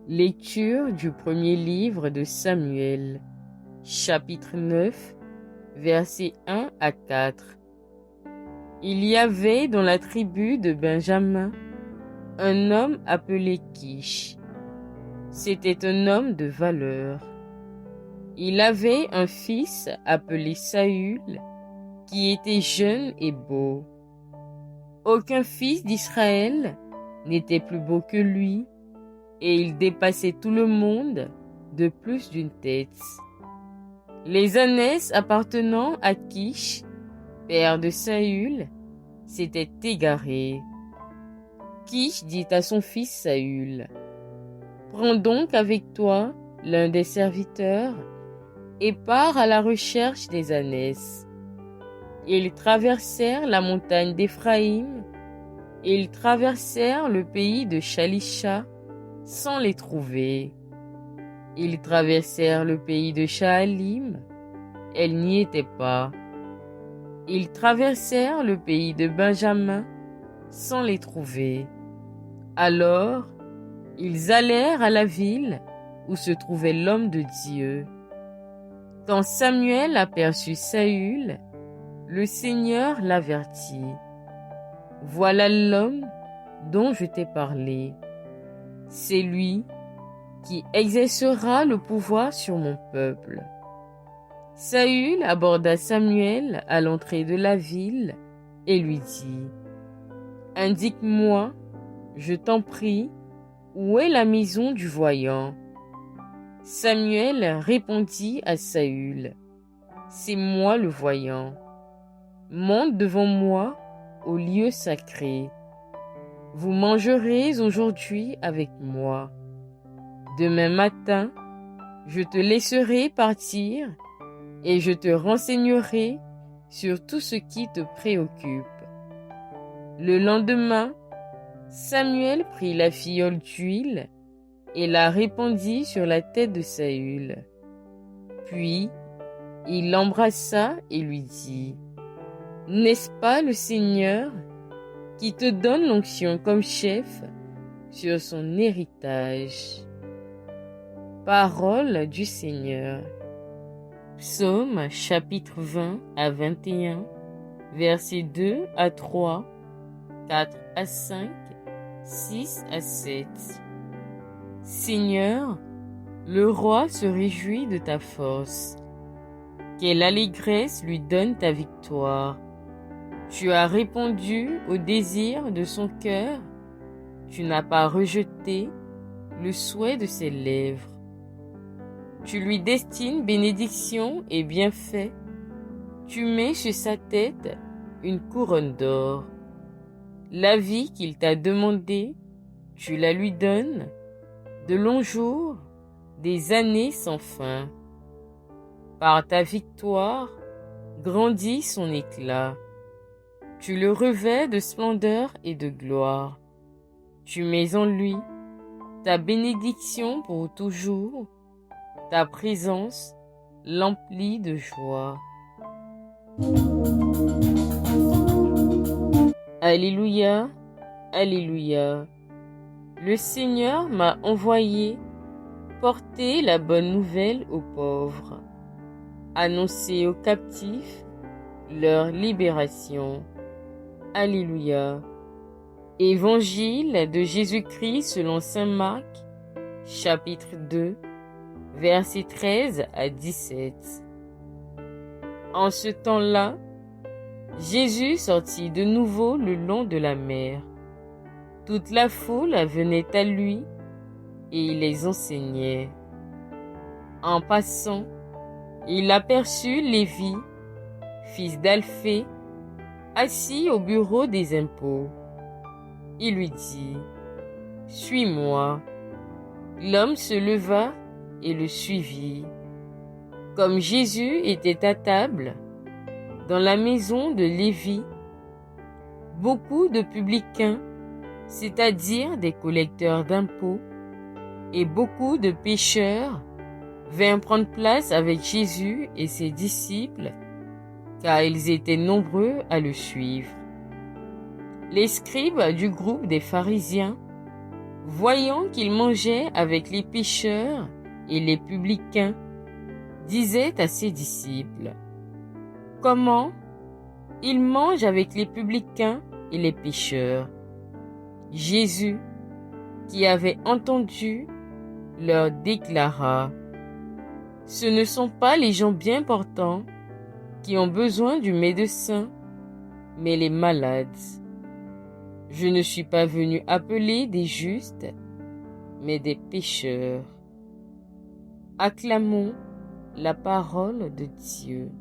Lecture du premier livre de Samuel, chapitre 9, versets 1 à 4. Il y avait dans la tribu de Benjamin un homme appelé Kish. C'était un homme de valeur. Il avait un fils appelé Saül, qui était jeune et beau. Aucun fils d'Israël n'était plus beau que lui, et il dépassait tout le monde de plus d'une tête. Les ânesses appartenant à Kish, père de Saül, s'étaient égarées. Kish dit à son fils Saül, « Prends donc avec toi l'un des serviteurs et pars à la recherche des ânesses. » Ils traversèrent la montagne d'Éphraïm et ils traversèrent le pays de Shalisha sans les trouver. Ils traversèrent le pays de Shaalim, elles n'y étaient pas. Ils traversèrent le pays de Benjamin sans les trouver. Alors, ils allèrent à la ville où se trouvait l'homme de Dieu. Quand Samuel aperçut Saül, le Seigneur l'avertit. « Voilà l'homme dont je t'ai parlé. C'est lui qui exercera le pouvoir sur mon peuple. » Saül aborda Samuel à l'entrée de la ville et lui dit, « Indique-moi, je t'en prie, où est la maison du voyant ?» Samuel répondit à Saül, « C'est moi le voyant. Monte devant moi au lieu sacré. Vous mangerez aujourd'hui avec moi. Demain matin, je te laisserai partir et je te renseignerai sur tout ce qui te préoccupe. » Le lendemain, Samuel prit la fiole d'huile et la répandit sur la tête de Saül. Puis, il l'embrassa et lui dit, « N'est-ce pas le Seigneur qui te donne l'onction comme chef sur son héritage? » Parole du Seigneur. Psaume chapitre 20 à 21, versets 2 à 3, 4 à 5, 6 à 7. Seigneur, le roi se réjouit de ta force. Quelle allégresse lui donne ta victoire. Tu as répondu au désir de son cœur. Tu n'as pas rejeté le souhait de ses lèvres. Tu lui destines bénédiction et bienfait. Tu mets sur sa tête une couronne d'or. La vie qu'il t'a demandée, tu la lui donnes, de longs jours, des années sans fin. Par ta victoire, grandit son éclat. Tu le revêts de splendeur et de gloire. Tu mets en lui ta bénédiction pour toujours. Ta présence l'emplit de joie. Alléluia, alléluia. Le Seigneur m'a envoyé porter la bonne nouvelle aux pauvres, annoncer aux captifs leur libération. Alléluia. Évangile de Jésus-Christ selon saint Marc, chapitre 2, versets 13 à 17. En ce temps-là, Jésus sortit de nouveau le long de la mer. Toute la foule venait à lui et il les enseignait. En passant, il aperçut Lévi, fils d'Alphée, assis au bureau des impôts. Il lui dit, « Suis-moi. » L'homme se leva et le suivit. Comme Jésus était à table, dans la maison de Lévi, beaucoup de publicains, c'est-à-dire des collecteurs d'impôts, et beaucoup de pécheurs vint prendre place avec Jésus et ses disciples, car ils étaient nombreux à le suivre. Les scribes du groupe des pharisiens, voyant qu'il mangeait avec les pécheurs et les publicains, disaient à ses disciples: « Comment il mange avec les publicains et les pécheurs ?» Jésus, qui avait entendu, leur déclara: « Ce ne sont pas les gens bien portants qui ont besoin du médecin, mais les malades. Je ne suis pas venu appeler des justes, mais des pécheurs. » Acclamons la parole de Dieu.